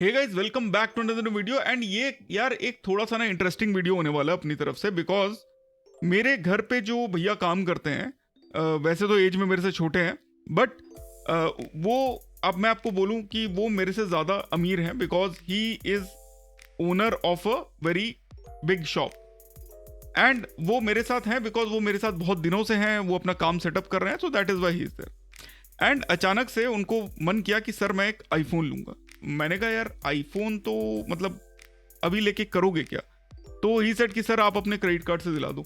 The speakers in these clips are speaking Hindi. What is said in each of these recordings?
Hey guys, welcome back to another video. And ये यार एक थोड़ा सा ना इंटरेस्टिंग वीडियो होने वाला है अपनी तरफ से, बिकॉज मेरे घर पे जो भैया काम करते हैं, वैसे तो एज में मेरे से छोटे हैं, बट वो, अब मैं आपको बोलूं कि वो मेरे से ज़्यादा अमीर हैं, because he is owner of a very big shop. And वो मेरे साथ हैं बिकॉज वो मेरे साथ बहुत दिनों से हैं, वो अपना काम सेटअप कर रहे हैं, so that is why he is there. And अचानक से उनको मन किया कि सर मैं एक आईफोन लूंगा। मैंने कहा यार आईफोन तो मतलब अभी लेके करोगे क्या? तो ही सेड कि सर आप अपने क्रेडिट कार्ड से दिला दो।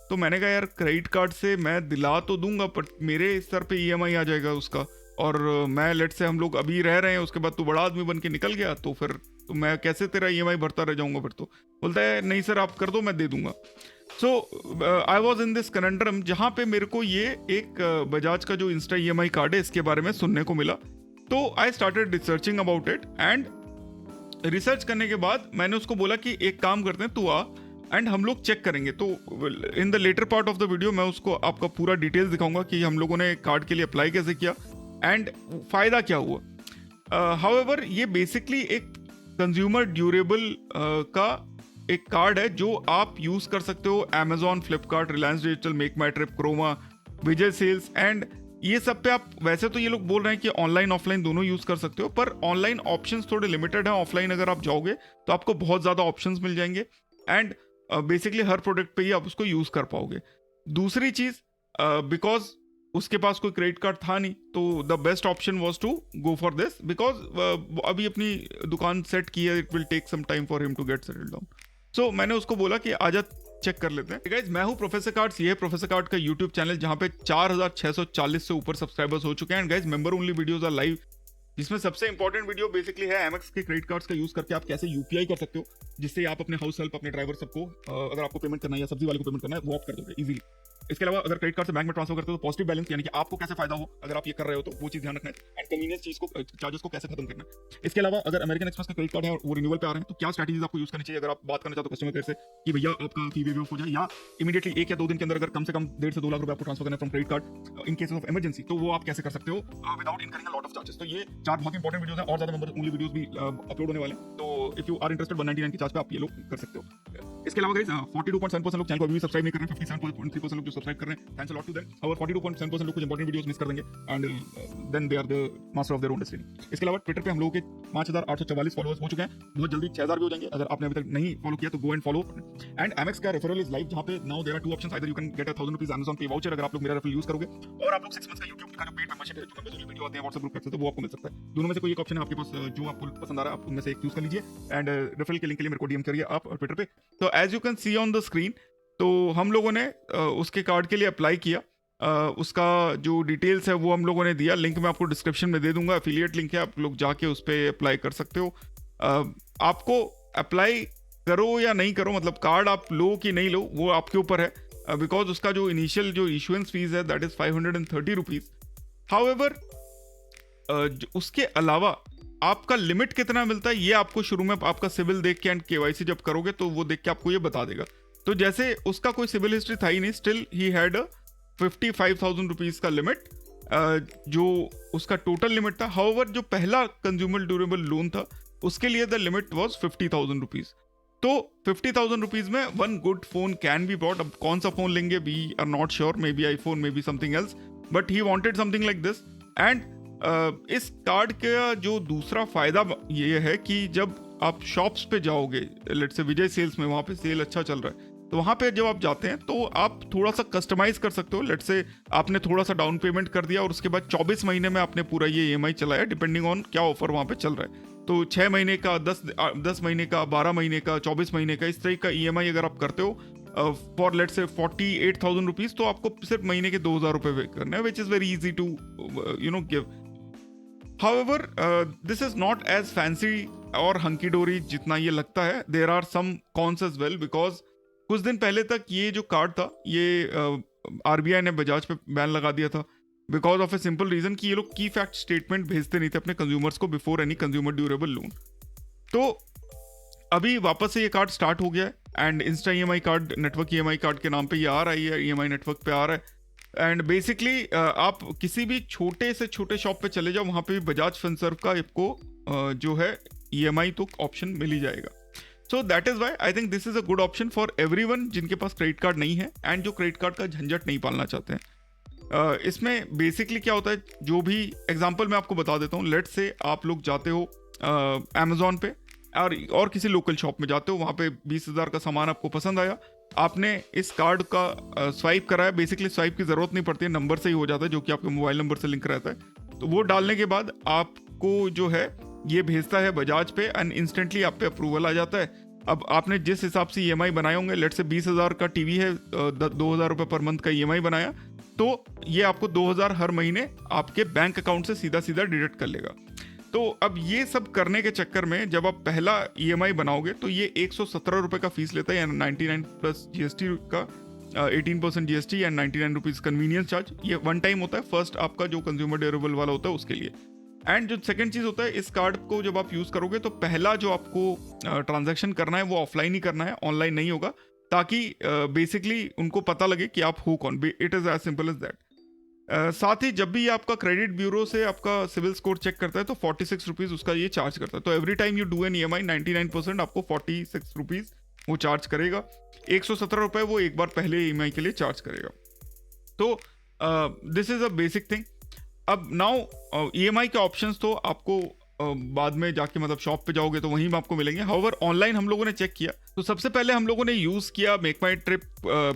तो मैंने कहा यार क्रेडिट कार्ड से मैं दिला तो दूंगा, बट मेरे सर पे ईएमआई आ जाएगा उसका, और मैं लेट से हम लोग अभी रह रहे हैं, उसके बाद तू बड़ा आदमी बन के निकल गया तो फिर तो मैं कैसे तेरा ईएमआई भरता रह जाऊंगा फिर? तो बोलता है नहीं सर आप कर दो, मैं दे दूंगा। सो आई वॉज इन दिस कनेंड्रम, जहाँ पे मेरे को ये एक बजाज का जो इंस्टा ईएमआई कार्ड है इसके बारे में सुनने को मिला। तो I started researching about it, and research करने के बाद मैंने उसको बोला कि एक काम करते हैं, तू आ एंड हम लोग चेक करेंगे। तो in the latter part of the video मैं उसको आपका पूरा डिटेल्स दिखाऊंगा कि हम लोगों ने कार्ड के लिए अप्लाई कैसे किया एंड फ़ायदा क्या हुआ। हाउएवर ये बेसिकली एक कंज्यूमर ड्यूरेबल का एक कार्ड है जो आप यूज़ कर सकते हो Amazon, Flipkart, Reliance Digital, Make My Trip, Croma, Vijay Sales and ये सब पे आप, वैसे तो ये लोग बोल रहे हैं कि ऑनलाइन ऑफलाइन दोनों यूज़ कर सकते हो, पर ऑनलाइन ऑप्शंस थोड़े लिमिटेड हैं। ऑफलाइन अगर आप जाओगे तो आपको बहुत ज़्यादा ऑप्शंस मिल जाएंगे, एंड बेसिकली हर प्रोडक्ट पे ही आप उसको यूज़ कर पाओगे। दूसरी चीज़, बिकॉज उसके पास कोई क्रेडिट कार्ड था नहीं, तो the best option was to go for this, because अभी अपनी दुकान सेट की है, it will take some time for him to get settle down. So मैंने उसको बोला कि आजा चेक कर लेते हैं। गाइस मैं हूं प्रोफेसर कार्ड्स, ये है प्रोफेसर कार्ड का यूट्यूब चैनल जहां पे 4640 से ऊपर सब्सक्राइबर्स हो चुके हैं। And guys member only videos are live, जिसमें सबसे इंपॉर्टेंट वीडियो बेसिकली है एमएक्स के क्रेडिट कार्ड्स का यूज करके आप कैसे यूपीआई कर सकते हो, जिससे आप अपने हाउस हेल्प, अपने ड्राइवर सबको अगर आपको पेमेंट करना है या सब्जी वाले को पेमेंट करना है वो आप कर दोगे इजीली। इसके अलावा अगर क्रेडिट कार्ड से बैंक में ट्रांसफर करते हो तो पॉजिटिव बैलेंस, यानी कि आपको कैसे फायदा हो अगर आप ये कर रहे हो, तो वो चीज ध्यान रखना है। एंड कन्वीनियंस चीज को, चार्जेस को कैसे खत्म करना है। इसके अलावा अगर अमेरिकन एक्सप्रेस का क्रेडिट कार्ड है और वो रिन्यूअल पे आ रहे हैं तो क्या स्ट्रैटेजीज आपको यूज करनी चाहिए अगर आप बात करना चाहते हो कस्टमर केयर से कि भैया आपका फी वेव हो जाए, या इमीडिएटली 1 या 2 दिन के अंदर अगर कम से कम 1.5 से 2 लाख रुपए आपको ट्रांसफर करना है from credit card in case of emergency, तो वो आप कैसे कर सकते हो without incurring a lot of charges. तो ये 4 बहुत इंपॉर्टेंट वीडियोस हैं, और ज्यादा मेंबर ओनली वीडियोस भी अपलोड होने वाले हैं। तो इफ यू आर इंटरेस्टेड 199 की चार्ज पे आप ये लोग कर सकते हो। इसके अलावा गाइस 42.7% लोग चैनल को अभी भी सब्सक्राइब नहीं कर रहे हैं, 57.3% लोग जो सब्सक्राइब कर रहे हैं, thanks a lot to them. और 42.7% लोग कुछ इंपॉर्टेंट वीडियोस मिस कर देंगे, and then they are the master of their own destiny. इसके अलावा ट्विटर पे हम लोगों के 5844 फॉलोअर्स हो चुके हैं, बहुत जल्दी 6000 भी हो जाएंगे। अगर आपने अभी तक नहीं फॉलो किया तो go and follow. And MX का रेफरल इज लाइव, जहां पे now there are 2 options, either you can get ₹1000 Amazon Pay voucher अगर आप लोग मेरा रेफरल यूज करोगे, और आप लोग 6 मंथ्स का YouTube का जो पेड मेंबरशिप है, जो मेंबर्स वीडियो आते हैं व्हाट्सएप ग्रुप पे, तो वो आपको मिल सकता है। दोनों में से कोई एक ऑप्शन है आपके पास, जो आपको पसंद आ रहा है आप उनमें से एक यूज कर लीजिए। एंड रेफरल के लिंक के लिए मेरे को डीएम करिए आप ट्विटर पे। तो as you can see on the screen, तो हम लोगों ने उसके कार्ड के लिए अप्लाई किया। उसका जो डिटेल्स है वो हम लोगों ने दिया, लिंक मैं आपको डिस्क्रिप्शन में दे दूंगा, एफिलिएट लिंक है, आप लोग जाके उस पर अप्लाई कर सकते हो। आपको अप्लाई करो या नहीं करो, मतलब कार्ड आप लो कि नहीं लो वो आपके ऊपर है, बिकॉज उसका जो इनिशियल जो इशुएंस फीस है दैट इज 530 रुपीज। हाउएवर उसके अलावा आपका लिमिट कितना मिलता है ये आपको शुरू में आपका सिविल देख के एंड केवाईसी जब करोगे तो वो देख के आपको ये बता देगा। तो जैसे उसका कोई सिविल हिस्ट्री था ही नहीं, स्टिल ही हैड 55,000 रुपीज का लिमिट, जो उसका टोटल लिमिट था। हाउएवर जो पहला कंज्यूमर ड्यूरेबल लोन था उसके लिए द लिमिट वॉज 50,000 रुपीज। तो 50,000 रुपीज में one good phone can be brought. अब कौन सा फोन लेंगे we are not sure, maybe iPhone, maybe something else, but he wanted something like this. And इस कार्ड का जो दूसरा फायदा ये है कि जब आप शॉप्स पे जाओगे, लेट से विजय सेल्स में, वहाँ पे सेल अच्छा चल रहा है, तो वहाँ पे जब आप जाते हैं तो आप थोड़ा सा कस्टमाइज कर सकते हो। लेट से आपने थोड़ा सा डाउन पेमेंट कर दिया और उसके बाद 24 महीने में आपने पूरा ये ईएमआई चलाया, डिपेंडिंग ऑन क्या ऑफर वहाँ पे चल रहा है। तो 6 महीने का, 10 महीने का, 12 महीने का, 24 महीने का, इस तरह का ईएमआई अगर आप करते हो फॉर लेट से 48,000 रुपीज, तो आपको सिर्फ महीने के 2,000 रुपए पे करना है, which is very easy to give. However, this is not as fancy और हंकी डोरी जितना ये लगता है। There are some cons as well, because कुछ दिन पहले तक ये जो कार्ड था ये आरबीआई ने बजाज पे बैन लगा दिया था, because of a simple reason कि ये लोग की फैक्ट स्टेटमेंट भेजते नहीं थे अपने कंज्यूमर्स को before any consumer durable loan. तो अभी वापस से ये कार्ड स्टार्ट हो गया है, and Insta EMI card, network EMI card के नाम पे ये आ रहा है, ईएमआई नेटवर्क पे आ रहा है। एंड बेसिकली आप किसी भी छोटे से छोटे शॉप पे चले जाओ, वहाँ पे भी बजाज फिनसर्व का आपको जो है EMI तो ऑप्शन मिल ही जाएगा। So that is why I think this is a good option for everyone जिनके पास क्रेडिट कार्ड नहीं है एंड जो क्रेडिट कार्ड का झंझट नहीं पालना चाहते हैं। इसमें बेसिकली क्या होता है, जो भी एग्जांपल मैं आपको बता देता हूँ। लेट्स से आप लोग जाते हो अमेजोन पे और किसी लोकल शॉप में जाते हो, वहाँ पे 20,000 का सामान आपको पसंद आया, आपने इस कार्ड का स्वाइप कराया। बेसिकली स्वाइप की ज़रूरत नहीं पड़ती है, नंबर से ही हो जाता है जो कि आपके मोबाइल नंबर से लिंक रहता है। तो वो डालने के बाद आपको जो है ये भेजता है बजाज पे एंड इंस्टेंटली आप पे अप्रूवल आ जाता है। अब आपने जिस हिसाब से EMI बनाए होंगे, लेट से 20,000 का टीवी है, 2,000 रुपये पर मंथ का EMI बनाया, तो ये आपको 2,000 हर महीने आपके बैंक अकाउंट से सीधा सीधा डिडक्ट कर लेगा। तो अब ये सब करने के चक्कर में जब आप पहला EMI बनाओगे तो ये 117 रुपये का फीस लेता है, यानी 99 प्लस GST का 18% GST and 99 rupees convenience charge. ये वन टाइम होता है, फर्स्ट आपका जो कंज्यूमर ड्यूरेबल वाला होता है उसके लिए। एंड जो सेकंड चीज़ होता है, इस कार्ड को जब आप यूज़ करोगे तो पहला जो आपको ट्रांजैक्शन करना है वो ऑफलाइन ही करना है, ऑनलाइन नहीं होगा, ताकि बेसिकली उनको पता लगे कि आप हो कौन। It is as simple as that. साथ ही जब भी आपका क्रेडिट ब्यूरो से आपका सिविल स्कोर चेक करता है तो 46 रुपीज़ उसका ये चार्ज करता है। तो every time you do an EMI 99% आपको 46 रुपीज़ वो चार्ज करेगा। 117 रुपये वो एक बार पहले EMI के लिए चार्ज करेगा। तो this is a basic thing. अब नाउ EMI के ऑप्शंस तो आपको बाद में जाके मतलब शॉप पे जाओगे तो वहीं में आपको मिलेंगे। हाउएवर ऑनलाइन हम लोगों ने चेक किया, तो सबसे पहले हम लोगों ने यूज़ किया मेक माई ट्रिप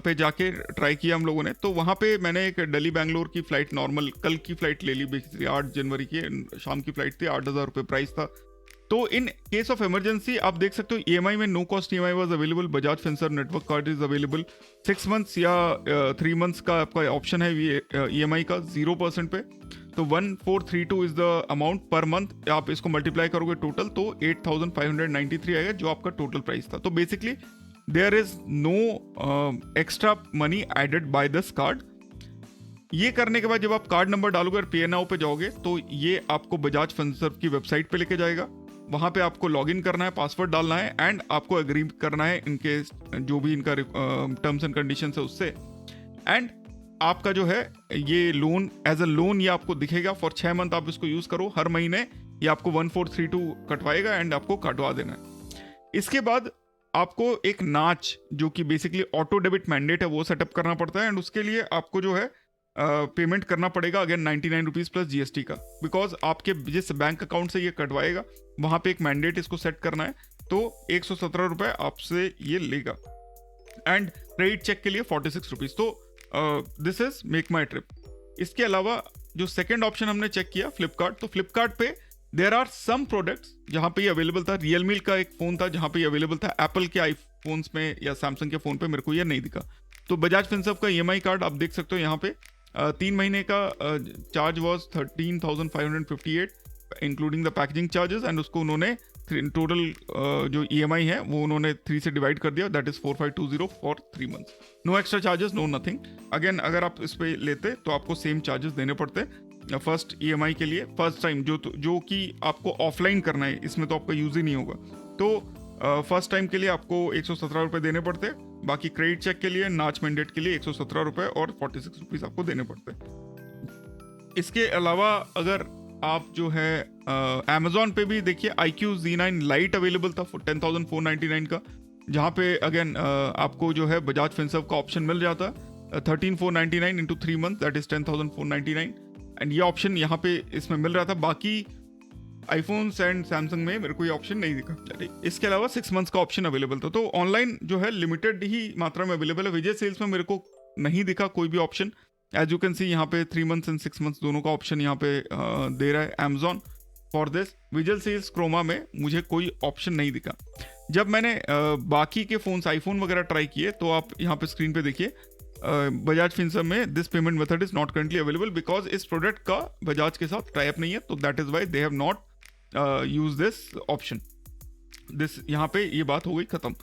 पे जाके ट्राई किया हम लोगों ने। तो वहाँ पे मैंने एक दिल्ली बैंगलोर की फ़्लाइट, नॉर्मल कल की फ़्लाइट ले ली, बेसिकली 8 जनवरी की शाम की फ़्लाइट थी, 8,000 रुपये प्राइस था। तो इन केस ऑफ इमरजेंसी आप देख सकते हो EMI में no cost EMI was available, Bajaj Finserv network card is available, 6 months या 3 मंथ्स का आपका ऑप्शन है EMI का 0% पे। तो 1432 is the amount per month. आप इसको मल्टीप्लाई करोगे टोटल तो 8,593 आएगा जो आपका टोटल प्राइस था। तो basically there is no extra money added by this card. ये करने के बाद जब आप कार्ड नंबर डालोगे और पे नाउ पे जाओगे तो ये आपको बजाज फिनसर्व की वेबसाइट पे लेके जाएगा। वहाँ पे आपको लॉगिन करना है, पासवर्ड डालना है एंड आपको एग्री करना है इनके जो भी इनका टर्म्स एंड कंडीशंस है उससे। एंड आपका जो है ये लोन एज अ लोन ये आपको दिखेगा फॉर 6 मंथ। आप इसको यूज़ करो, हर महीने ये आपको 1432 कटवाएगा एंड आपको काटवा देना है। इसके बाद आपको एक नाच जो कि बेसिकली ऑटो डेबिट मैंडेट है वो सेटअप करना पड़ता है एंड उसके लिए आपको जो है पेमेंट करना पड़ेगा अगेन 99 रुपीज़ प्लस GST का, बिकॉज आपके जिस बैंक अकाउंट से ये कटवाएगा वहाँ पे एक मैंडेट इसको सेट करना है। तो 117 रुपये आपसे ये लेगा एंड क्रेडिट चेक के लिए 46 रुपीज़। तो this is make My trip. इसके अलावा जो सेकेंड ऑप्शन हमने चेक किया फ्लिपकार्ट, तो फ्लिपकार्ट पे देर आर सम प्रोडक्ट्स जहाँ पे ये अवेलेबल था। रियलमी का एक फ़ोन था जहाँ पे ये अवेलेबल था, एप्पल के आईफोन्स में या सैमसंग के फ़ोन पे मेरे को ये नहीं दिखा। तो बजाज फिनसर्व का EMI कार्ड आप देख सकते हो यहाँ पे 3 महीने का charge was 13,558 including the packaging charges and उसको उन्होंने टोटल जो EMI है वो उन्होंने 3 से डिवाइड कर दिया, that is 4520 for 3 months. No extra charges, no nothing. Again अगर आप इस पे लेते तो आपको सेम चार्जेस देने पड़ते फर्स्ट EMI के लिए, फर्स्ट टाइम जो कि आपको ऑफलाइन करना है, इसमें तो आपका यूज ही नहीं होगा। तो फर्स्ट टाइम के लिए आपको 117 रुपये देने पड़ते, बाकी क्रेडिट चेक के लिए, नाच मैंडेट के लिए 117 रुपये और 46 रुपीज़ आपको देने पड़ते। इसके अलावा अगर आप जो है अमेजोन पे भी देखिए iQOO Z9 Lite अवेलेबल था 10,499 का, जहाँ पे अगेन आपको जो है बजाज फिनसर्व का ऑप्शन मिल जाता 13,499 into 3 month, that is 10,499 and ये ऑप्शन यहाँ पे इसमें मिल रहा था। बाकी आईफोन्स एंड सैमसंग में मेरे को ये ऑप्शन नहीं दिखा। इसके अलावा 6 मंथ्स का ऑप्शन अवेलेबल था। तो ऑनलाइन जो है लिमिटेड ही मात्रा में अवेलेबल है। विजय सेल्स में मेरे को नहीं दिखा कोई भी option. As you can see यहाँ पे 3 मंथ्स एंड 6 मंथ्स दोनों का ऑप्शन यहाँ पे दे रहा है Amazon for this. Vijay Sales Croma में मुझे कोई ऑप्शन नहीं दिखा। जब मैंने बाकी के फ़ोन्स आईफोन वगैरह ट्राई किए तो आप यहाँ पे स्क्रीन पे देखिए बजाज फिनसर्व में this payment method is not currently available because इस प्रोडक्ट का बजाज के साथ टाई अप नहीं है। तो that is why they have not use this option. This यहाँ पे ये बात हो गई खत्म।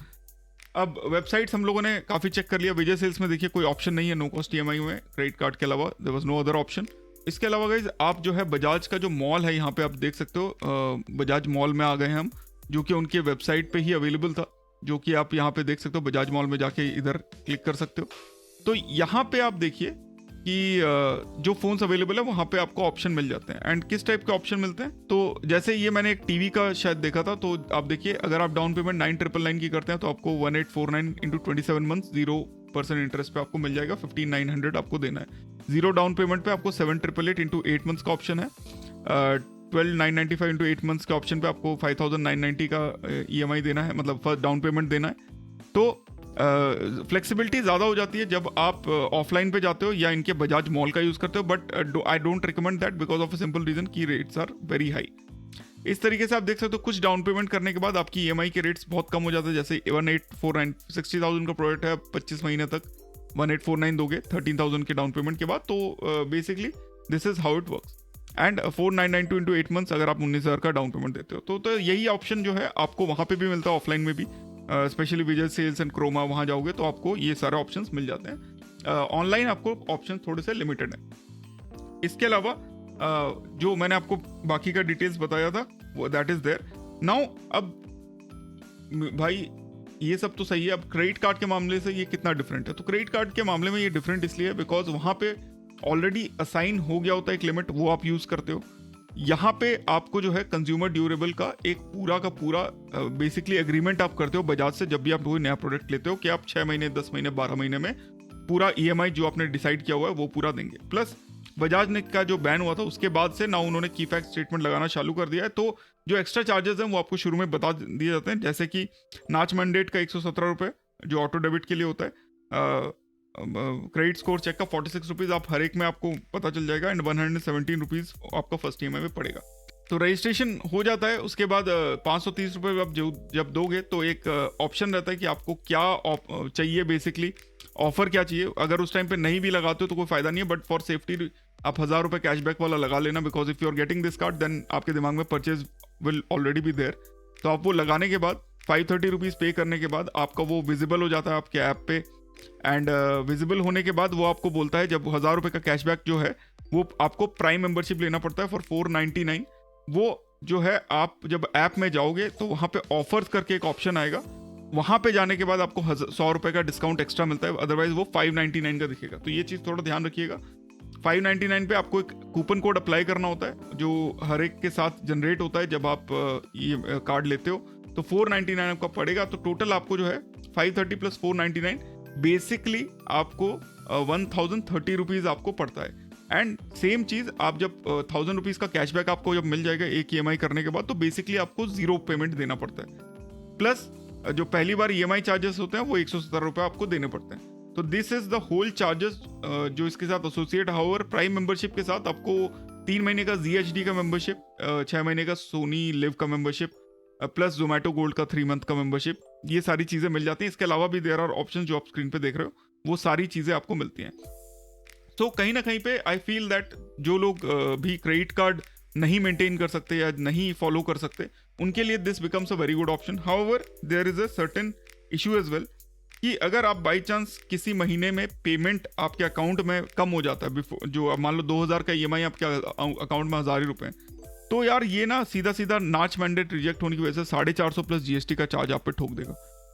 अब वेबसाइट्स हम लोगों ने काफ़ी चेक कर लिया। विजय सेल्स में देखिए कोई ऑप्शन नहीं है नो कॉस्ट EMI में क्रेडिट कार्ड के अलावा, there was no other option. इसके अलावा गाइज आप जो है बजाज का जो मॉल है यहाँ पे आप देख सकते हो, बजाज मॉल में आ गए हैं हम, जो कि उनके वेबसाइट पे ही अवेलेबल था, जो कि आप यहाँ पे देख सकते हो। बजाज मॉल में जाके इधर क्लिक कर सकते हो। तो यहाँ पे आप देखिए कि जो फ़ोन्स अवेलेबल है वहाँ पे आपको ऑप्शन मिल जाते हैं। एंड किस टाइप के ऑप्शन मिलते हैं, तो जैसे ये मैंने एक टीवी का शायद देखा था, तो आप देखिए अगर आप डाउन पेमेंट 9,999 की करते हैं तो आपको 1849 इंटू 27 मंथ 0% इंटरेस्ट पे आपको मिल जाएगा, 15,900 आपको देना है। जीरो डाउन पेमेंट पे आपको 7,888 इंटू 8 मंथ्स का ऑप्शन है। 12,995 इंटू 8 मंथ्स के ऑप्शन पे आपको 5,990 का EMI देना है, मतलब फर्स्ट डाउन पेमेंट देना है। तो फ्लेक्सिबिलिटी ज़्यादा हो जाती है जब आप ऑफलाइन पे जाते हो या इनके बजाज मॉल का यूज़ करते हो, but I don't recommend that because of a simple reason की रेट्स आर वेरी हाई। इस तरीके से आप देख सकते हो कुछ डाउन पेमेंट करने के बाद आपकी EMI के रेट्स बहुत कम हो जाते हैं। जैसे 1849 60,000 का प्रोडक्ट है, 25 महीने तक 1849 दोगे 13,000 के डाउन पेमेंट के बाद, तो basically this is how it works. And 4,992 into 8 months अगर आप 19,000 का डाउन पेमेंट देते हो तो यही ऑप्शन जो है आपको वहाँ पे भी मिलता है, ऑफलाइन में भी, specially Vijay Sales and Croma वहाँ जाओगे तो आपको ये सारे ऑप्शंस मिल जाते हैं। ऑनलाइन आपको ऑप्शन थोड़े से लिमिटेड है। इसके अलावा जो मैंने आपको बाकी का डिटेल्स बताया था वो दैट इज देयर नाउ। अब भाई ये सब तो सही है, अब क्रेडिट कार्ड के मामले से ये कितना डिफरेंट है? तो क्रेडिट कार्ड के मामले में ये डिफरेंट इसलिए है बिकॉज वहाँ पे ऑलरेडी असाइन हो गया होता है एक लिमिट, वो आप यूज़ करते हो। यहाँ पे आपको जो है कंज्यूमर ड्यूरेबल का एक पूरा का पूरा बेसिकली एग्रीमेंट आप करते हो बजाज से जब भी आप कोई नया प्रोडक्ट लेते हो कि आप 6 महीने 10 महीने 12 महीने में पूरा EMI जो आपने डिसाइड किया हुआ है वो पूरा देंगे। प्लस बजाज ने का जो बैन हुआ था उसके बाद से ना उन्होंने की फैक्ट स्टेटमेंट लगाना चालू कर दिया है, तो जो एक्स्ट्रा चार्जेस हैं वो आपको शुरू में बता दिए जाते हैं, जैसे कि नाच मैंडेट का 117 रुपये जो ऑटो डेबिट के लिए होता है, क्रेडिट स्कोर चेक का 46 रुपीज़ आप हर एक में आपको पता चल जाएगा, एंड 117 रुपीज़ आपका फर्स्ट EMI में पड़ेगा। तो रजिस्ट्रेशन हो जाता है, उसके बाद 530 रुपये आप जब दोगे तो एक ऑप्शन रहता है कि आपको क्या चाहिए, बेसिकली ऑफर क्या चाहिए। अगर उस टाइम पे नहीं भी लगाते हो तो कोई फायदा नहीं है, बट फॉर सेफ्टी आप 1,000 रुपये कैशबैक वाला लगा लेना, because if you are getting this card then आपके दिमाग में purchase will already be there. तो आप वो लगाने के बाद 530 रुपीज़ पे करने के बाद आपका वो विजिबल हो जाता है आपके ऐप पे, एंड विजिबल होने के बाद वो आपको बोलता है जब 1,000 रुपये का कैशबैक जो है वो आपको प्राइम मेंबरशिप लेना पड़ता है फॉर 499। वो जो है आप जब ऐप में जाओगे तो वहाँ पे ऑफर्स करके एक ऑप्शन आएगा, वहाँ पे जाने के बाद आपको 100 रुपये का डिस्काउंट एक्स्ट्रा मिलता है, अदरवाइज वो 599 का दिखेगा। तो ये चीज़ थोड़ा ध्यान रखिएगा। 599 पे आपको एक कूपन कोड अप्लाई करना होता है जो हर एक के साथ जनरेट होता है जब आप ये कार्ड लेते हो, तो 499 आपका पड़ेगा। तो टोटल आपको जो है 530 प्लस 499 बेसिकली आपको 1,030 रुपीज़ आपको पड़ता है। एंड सेम चीज़ आप जब 1,000 रुपीज़ का कैशबैक आपको जब मिल जाएगा एक EMI करने के बाद, तो बेसिकली आपको 0 पेमेंट देना पड़ता है। प्लस जो पहली बार EMI चार्जेस होते हैं वो 117 रुपये आपको देने पड़ते हैं। तो this is the whole charges जो इसके साथ एसोसिएट। हाउएवर प्राइम मेंबरशिप के साथ आपको 3 महीने का ZHD का मेंबरशिप, 6 महीने का सोनी लिव का मेंबरशिप, प्लस जोमेटो गोल्ड का 3 मंथ का मेंबरशिप, ये सारी चीज़ें मिल जाती हैं। इसके अलावा भी देयर आर ऑप्शन जो आप स्क्रीन पे देख रहे हो, वो सारी चीज़ें आपको मिलती हैं। तो कहीं ना कहीं पे आई फील दैट जो लोग भी क्रेडिट कार्ड नहीं मेंटेन कर सकते या नहीं फॉलो कर सकते, उनके लिए this becomes a very good option. However there is a certain issue as well कि अगर आप बाई चांस किसी महीने में पेमेंट आपके अकाउंट में कम हो जाता है, जो अब मान लो 2,000 का EMI आपके अकाउंट में 1,000 ही रुपये, तो यार ये ना सीधा सीधा नाच मैंडेट रिजेक्ट होने की वजह से 450 प्लस GST का चार्ज आप पे ठोक देगा।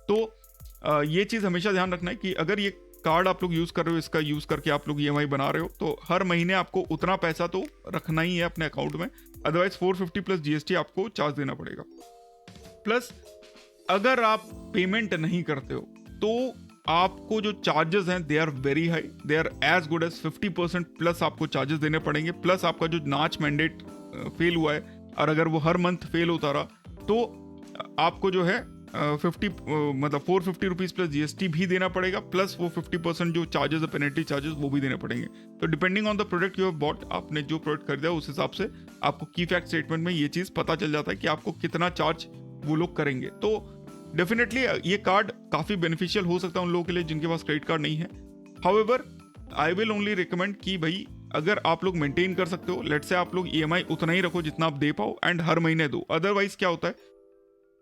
तो ये चीज़ हमेशा ध्यान रखना है कि अगर ये कार्ड आप लोग यूज़ कर रहे हो, इसका यूज़ करके आप लोग EMI बना रहे हो, तो हर महीने आपको उतना पैसा तो रखना ही है अपने अकाउंट में, अदरवाइज 450 प्लस GST आपको चार्ज देना पड़ेगा। प्लस अगर आप पेमेंट नहीं करते हो तो आपको जो चार्जेस हैं they are very high, they are as good as 50% plus आपको चार्जेस देने पड़ेंगे। प्लस आपका जो नाच मैंडेट फेल हुआ है और अगर वो हर मंथ फेल होता रहा तो आपको जो है 450 रुपीज़ प्लस GST भी देना पड़ेगा, प्लस वो 50% जो चार्जेस है पेनल्टी चार्जेस वो भी देने पड़ेंगे। तो depending on the product you have bought, आपने जो प्रोडक्ट खरीदा उस हिसाब से आपको की फैक्ट स्टेटमेंट में ये चीज़ पता चल जाता है कि आपको कितना चार्ज वो लोग करेंगे। तो डेफिनेटली ये कार्ड काफ़ी बेनिफिशियल हो सकता है उन लोगों के लिए जिनके पास क्रेडिट कार्ड नहीं है। However I will only recommend कि भाई अगर आप लोग मेंटेन कर सकते हो, लेट्स से आप लोग EMI उतना ही रखो जितना आप दे पाओ एंड हर महीने दो। अदरवाइज क्या होता है,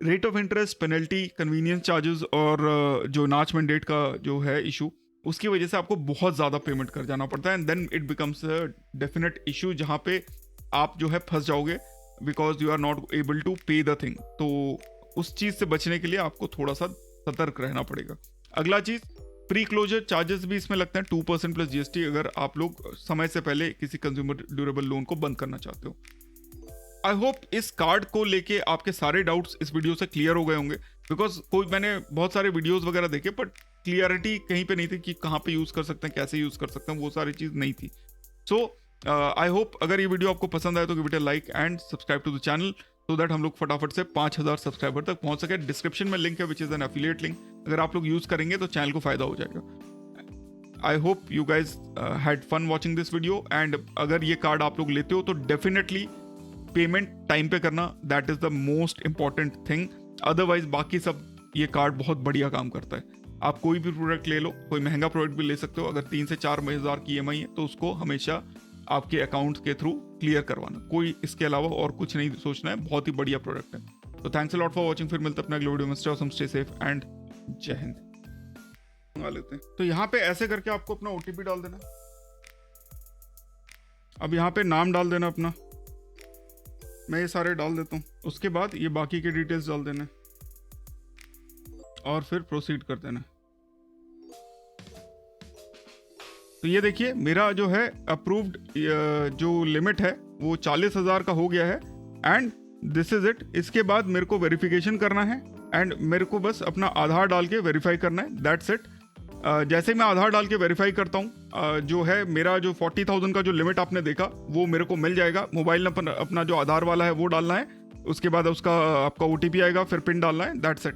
rate of interest, penalty, convenience charges और जो नाच मैंडेट का जो है इशू, उसकी वजह से आपको बहुत ज़्यादा पेमेंट कर जाना पड़ता है and then it becomes a definite issue जहाँ पे आप जो है फंस जाओगे because you are not able to pay the thing. तो उस चीज़ से बचने के लिए आपको थोड़ा सा सतर्क रहना पड़ेगा। अगला चीज़ प्री क्लोजर चार्जेस भी इसमें लगते हैं 2% प्लस जीएसटी, अगर आप लोग समय से पहले किसी कंज्यूमर ड्यूरेबल लोन को बंद करना चाहते हो। आई होप इस कार्ड को लेके आपके सारे डाउट्स इस वीडियो से क्लियर हो गए होंगे, बिकॉज मैंने बहुत सारे वीडियोस वगैरह देखे बट क्लियरिटी कहीं पे नहीं थी कि कहाँ पे यूज़ कर सकते हैं, कैसे यूज़ कर सकते हैं, वो सारी चीज़ नहीं थी। सो आई होप अगर ये वीडियो आपको पसंद आए तो give it a like and subscribe to the channel so that हम लोग फटाफट से 5000 सब्सक्राइबर तक पहुंच सके। डिस्क्रिप्शन में लिंक है which is an affiliate link, अगर आप लोग यूज़ करेंगे तो चैनल को फायदा हो जाएगा। I hope you guys had fun watching this video, and अगर ये कार्ड आप लोग लेते हो तो डेफिनेटली पेमेंट टाइम पे करना, that is the most important thing. Otherwise बाकी सब ये कार्ड बहुत बढ़िया काम करता है। आप कोई भी प्रोडक्ट ले लो, कोई महंगा प्रोडक्ट भी ले सकते हो, अगर 3 से 4 हज़ार की EMI है तो उसको हमेशा आपके अकाउंट के थ्रू क्लियर करवाना, कोई इसके अलावा और कुछ नहीं सोचना है। बहुत ही बढ़िया प्रोडक्ट है। तो thanks a lot for watching, फिर मिलते हैं अपना अगले वीडियो में। Stay awesome, stay safe and जय हिंद। मंगा लेते हैं। तो यहाँ पे ऐसे करके आपको अपना OTP डाल देना। अब यहाँ पे नाम डाल देना अपना, मैं ये सारे डाल देता हूँ। उसके बाद ये बाकी के डिटेल्स डाल देना और फिर प्रोसीड कर देना। तो ये देखिए मेरा जो है अप्रूव्ड जो लिमिट है वो 40,000 का हो गया है, एंड दिस इज इट। इसके बाद मेरे को वेरिफिकेशन करना है एंड मेरे को बस अपना आधार डाल के वेरीफाई करना है, दैट्स इट। जैसे मैं आधार डाल के वेरीफाई करता हूँ जो है मेरा जो 40,000 का जो लिमिट आपने देखा वो मेरे को मिल जाएगा। मोबाइल नंबर अपना जो आधार वाला है वो डालना है, उसके बाद उसका आपका OTP आएगा, फिर पिन डालना है, दैट्स इट।